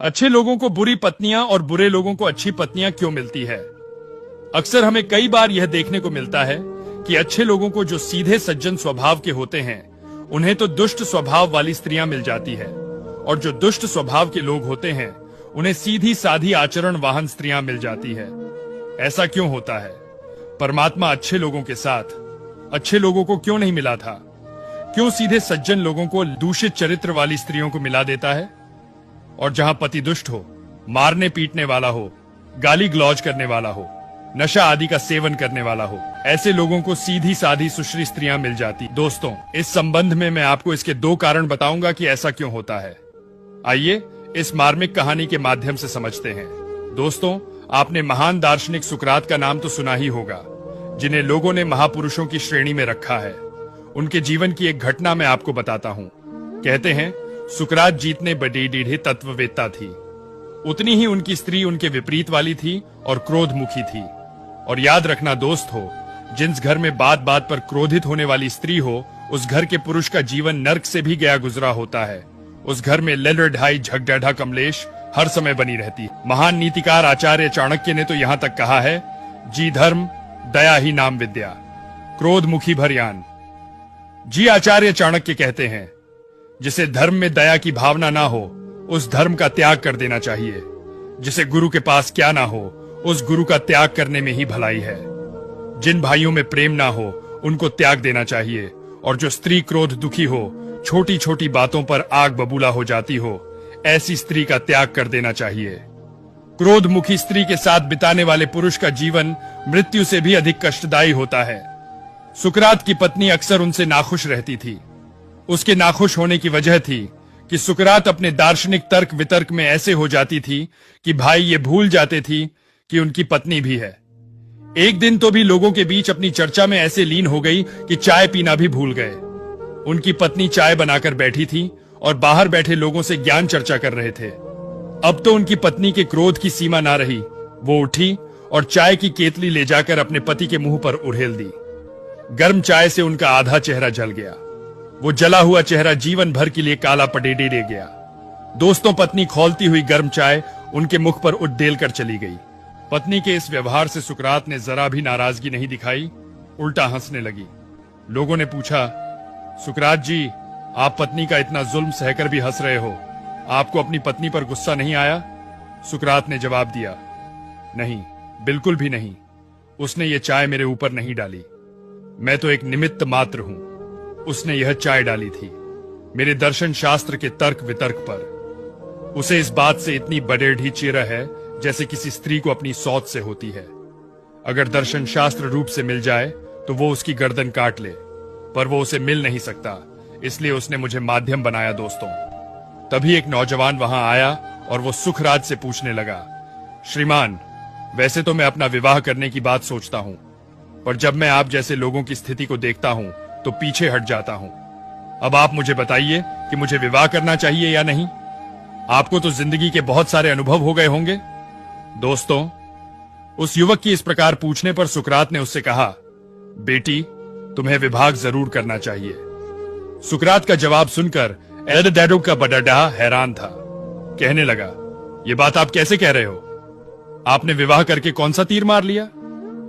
अच्छे लोगों को बुरी पत्नियां और बुरे लोगों को अच्छी पत्नियां क्यों मिलती है? अक्सर हमें कई बार यह देखने को मिलता है कि अच्छे लोगों को जो सीधे सज्जन स्वभाव के होते हैं उन्हें तो दुष्ट स्वभाव वाली स्त्रियां मिल जाती है, और जो दुष्ट स्वभाव के लोग होते हैं उन्हें सीधी साधी आचरण वाहन स्त्रियां मिल जाती है। ऐसा क्यों होता है? परमात्मा अच्छे लोगों के साथ अच्छे लोगों को क्यों नहीं मिला था? क्यों सीधे सज्जन लोगों को दूषित चरित्र वाली स्त्रियों को मिला देता है? और जहां पति दुष्ट हो, मारने पीटने वाला हो, गाली गलौज करने वाला हो, नशा आदि का सेवन करने वाला हो, ऐसे लोगों को सीधी साधी सुश्री स्त्रियां मिल जाती। दोस्तों, इस संबंध में मैं आपको इसके 2 कारण बताऊंगा कि ऐसा क्यों होता है। आइए इस मार्मिक कहानी के माध्यम से समझते हैं। दोस्तों, आपने महान दार्शनिक सुकरात का नाम तो सुना ही होगा, जिन्हें लोगों ने महापुरुषों की श्रेणी में रखा है। उनके जीवन की एक घटना मैं आपको बताता हूं। कहते हैं सुकरात जितने बड़े तत्ववेत्ता थी, उतनी ही उनकी स्त्री उनके विपरीत वाली थी और क्रोधमुखी थी। और याद रखना दोस्त हो, जिस घर में बात बात पर क्रोधित होने वाली स्त्री हो, उस घर के पुरुष का जीवन नर्क से भी गया गुजरा होता है। उस घर में लड़ ढाई झगड़ा कमलेश हर समय बनी रहती है। महान नीतिकार आचार्य चाणक्य ने तो यहाँ तक कहा है, जी धर्म दया ही नाम विद्या, क्रोध मुखी भरयान। जी आचार्य चाणक्य कहते हैं, जिसे धर्म में दया की भावना ना हो उस धर्म का त्याग कर देना चाहिए। जिसे गुरु के पास क्या ना हो उस गुरु का त्याग करने में ही भलाई है। जिन भाइयों में प्रेम ना हो उनको त्याग देना चाहिए। और जो स्त्री क्रोध दुखी हो, छोटी छोटी बातों पर आग बबूला हो जाती हो, ऐसी स्त्री का त्याग कर देना चाहिए। क्रोध मुखी स्त्री के साथ बिताने वाले पुरुष का जीवन मृत्यु से भी अधिक कष्टदायी होता है। सुकरात की पत्नी अक्सर उनसे नाखुश रहती थी। उसके नाखुश होने की वजह थी कि सुकरात अपने दार्शनिक तर्क वितर्क में ऐसे हो जाती थी कि भाई ये भूल जाते थी कि उनकी पत्नी भी है। एक दिन तो भी लोगों के बीच अपनी चर्चा में ऐसे लीन हो गई कि चाय पीना भी भूल गए। उनकी पत्नी चाय बनाकर बैठी थी और बाहर बैठे लोगों से ज्ञान चर्चा कर रहे थे। अब तो उनकी पत्नी के क्रोध की सीमा ना रही। वो उठी और चाय की केतली ले जाकर अपने पति के मुंह पर उड़ेल दी। गर्म चाय से उनका आधा चेहरा जल गया। वो जला हुआ चेहरा जीवन भर के लिए काला पडेडे रह गया। दोस्तों, पत्नी खौलती हुई गर्म चाय उनके मुख पर उड़ेल कर चली गई। पत्नी के इस व्यवहार से सुकरात ने जरा भी नाराजगी नहीं दिखाई, उल्टा हंसने लगी। लोगों ने पूछा, सुकरात जी, आप पत्नी का इतना जुल्म सहकर भी हंस रहे हो, आपको अपनी पत्नी पर गुस्सा नहीं आया? सुकरात ने जवाब दिया, नहीं, बिल्कुल भी नहीं। उसने ये चाय मेरे ऊपर नहीं डाली। मैं तो एक निमित्त मात्र हूं। उसने यह चाय डाली थी मेरे दर्शन शास्त्र के तर्क वितर्क पर। उसे इस बात से इतनी बड़ेढ़ी चिरा है जैसे किसी स्त्री को अपनी सौत से होती है। अगर दर्शन शास्त्र रूप से मिल जाए तो वो उसकी गर्दन काट ले, पर वो उसे मिल नहीं सकता, इसलिए उसने मुझे माध्यम बनाया। दोस्तों, तभी एक नौजवान वहां आया और वो सुखराज से पूछने लगा, श्रीमान, वैसे तो मैं अपना विवाह करने की बात सोचता हूं, पर जब मैं आप जैसे लोगों की स्थिति को देखता हूं तो पीछे हट जाता हूं। अब आप मुझे बताइए कि मुझे विवाह करना चाहिए या नहीं। आपको तो जिंदगी के बहुत सारे अनुभव हो गए होंगे। दोस्तों, उस युवक की इस प्रकार पूछने पर सुकरात ने उससे कहा, बेटी, तुम्हें विवाह जरूर करना चाहिए। सुकरात का जवाब सुनकर एडडैडो का बड़ाडा हैरान था। कहने लगा, ये बात आप कैसे कह रहे हो? आपने विवाह करके कौन सा तीर मार लिया?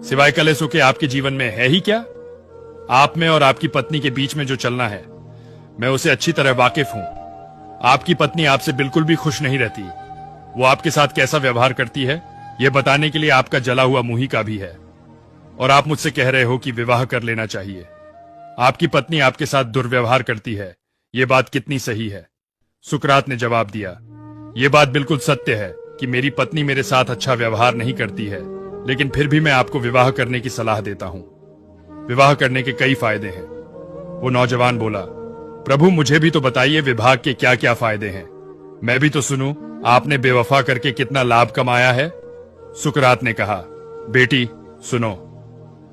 सिवाय कलेसों के आपके जीवन में है ही क्या? आप में और आपकी पत्नी के बीच में जो चलना है, मैं उसे अच्छी तरह वाकिफ हूं। आपकी पत्नी आपसे बिल्कुल भी खुश नहीं रहती। वो आपके साथ कैसा व्यवहार करती है, यह बताने के लिए आपका जला हुआ मुंह ही काफी है। और आप मुझसे कह रहे हो कि विवाह कर लेना चाहिए। आपकी पत्नी आपके साथ दुर्व्यवहार करती है, यह बात कितनी सही है? सुकरात ने जवाब दिया, यह बात बिल्कुल सत्य है कि मेरी पत्नी मेरे साथ अच्छा व्यवहार नहीं करती है, लेकिन फिर भी मैं आपको विवाह करने की सलाह देता हूं। विवाह करने के कई फायदे हैं। वो नौजवान बोला, प्रभु, मुझे भी तो बताइए विवाह के क्या क्या फायदे हैं। मैं भी तो सुनूं, आपने बेवफा करके कितना लाभ कमाया है। सुकरात ने कहा, बेटी सुनो,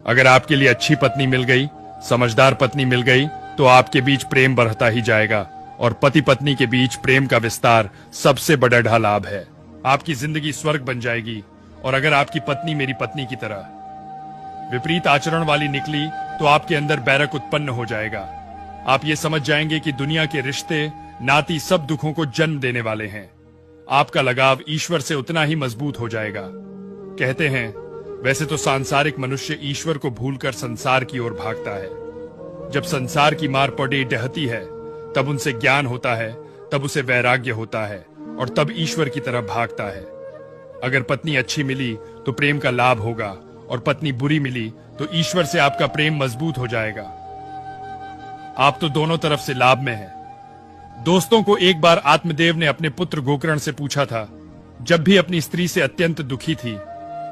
अगर आपके लिए अच्छी पत्नी मिल गई, समझदार पत्नी मिल गई, तो आपके बीच प्रेम बढ़ता ही जाएगा और पति पत्नी के बीच प्रेम का विस्तार सबसे बड़ा लाभ है। आपकी जिंदगी स्वर्ग बन जाएगी। और अगर आपकी पत्नी मेरी पत्नी की तरह विपरीत आचरण वाली निकली तो आपके अंदर बैरक उत्पन्न हो जाएगा। आप ये समझ जाएंगे कि दुनिया के रिश्ते नाती सब दुखों को जन्म देने वाले हैं। आपका लगाव ईश्वर से उतना ही मजबूत हो जाएगा। कहते हैं वैसे तो सांसारिक मनुष्य ईश्वर को भूलकर संसार की ओर भागता है। जब संसार की मार पड़ी डहती है तब उनसे ज्ञान होता है, तब उसे वैराग्य होता है और तब ईश्वर की तरफ भागता है। अगर पत्नी अच्छी मिली तो प्रेम का लाभ होगा और पत्नी बुरी मिली तो ईश्वर से आपका प्रेम मजबूत हो जाएगा। आप तो दोनों तरफ से लाभ में हैं। दोस्तों को एक बार आत्मदेव ने अपने पुत्र गोकर्ण से पूछा था, जब भी अपनी स्त्री से अत्यंत दुखी थी।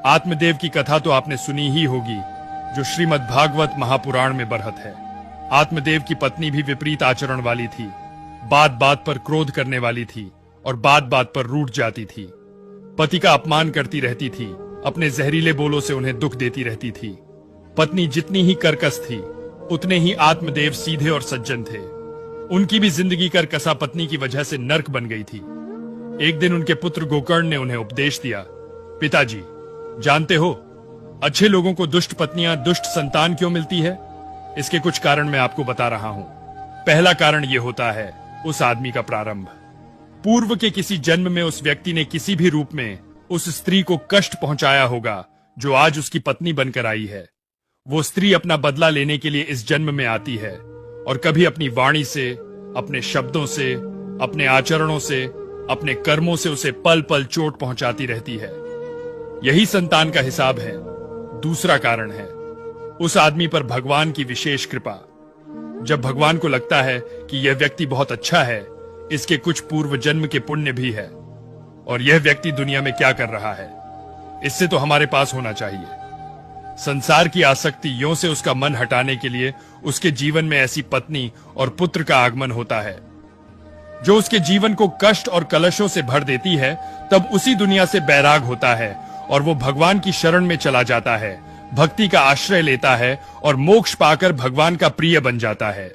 आत्मदेव की कथा तो आपने सुनी ही होगी, जो श्रीमद् भागवत महापुराण में बरहत है। आत्मदेव की पत्नी भी विपरीत आचरण वाली थी, बात बात पर क्रोध करने वाली थी और बात बात पर रूठ जाती थी। पति का अपमान करती रहती थी, अपने जहरीले बोलों से उन्हें दुख देती रहती थी। पत्नी जितनी ही कर्कश थी उतने ही आत्मदेव सीधे और सज्जन थे। उनकी भी जिंदगी कर्कशा पत्नी की वजह से नर्क बन गई थी। एक दिन उनके पुत्र गोकर्ण ने उन्हें उपदेश दिया, पिताजी जानते हो अच्छे लोगों को दुष्ट पत्नियां दुष्ट संतान क्यों मिलती है? इसके कुछ कारण मैं आपको बता रहा हूं। पहला कारण यह होता है उस आदमी का प्रारंभ। पूर्व के किसी जन्म में उस व्यक्ति ने किसी भी रूप में उस स्त्री को कष्ट पहुंचाया होगा जो आज उसकी पत्नी बनकर आई है। वो स्त्री अपना बदला लेने के लिए इस जन्म में आती है और कभी अपनी वाणी से, अपने शब्दों से, अपने आचरणों से, अपने कर्मों से उसे पल पल चोट पहुंचाती रहती है। यही संतान का हिसाब है। दूसरा कारण है उस आदमी पर भगवान की विशेष कृपा। जब भगवान को लगता है कि यह व्यक्ति बहुत अच्छा है, इसके कुछ पूर्व जन्म के पुण्य भी है और यह व्यक्ति दुनिया में क्या कर रहा है, इससे तो हमारे पास होना चाहिए। संसार की आसक्ति यों से उसका मन हटाने के लिए उसके जीवन में ऐसी पत्नी और पुत्र का आगमन होता है जो उसके जीवन को कष्ट और कलशों से भर देती है। तब उसी दुनिया से बैराग होता है और वो भगवान की शरण में चला जाता है, भक्ति का आश्रय लेता है और मोक्ष पाकर भगवान का प्रिय बन जाता है।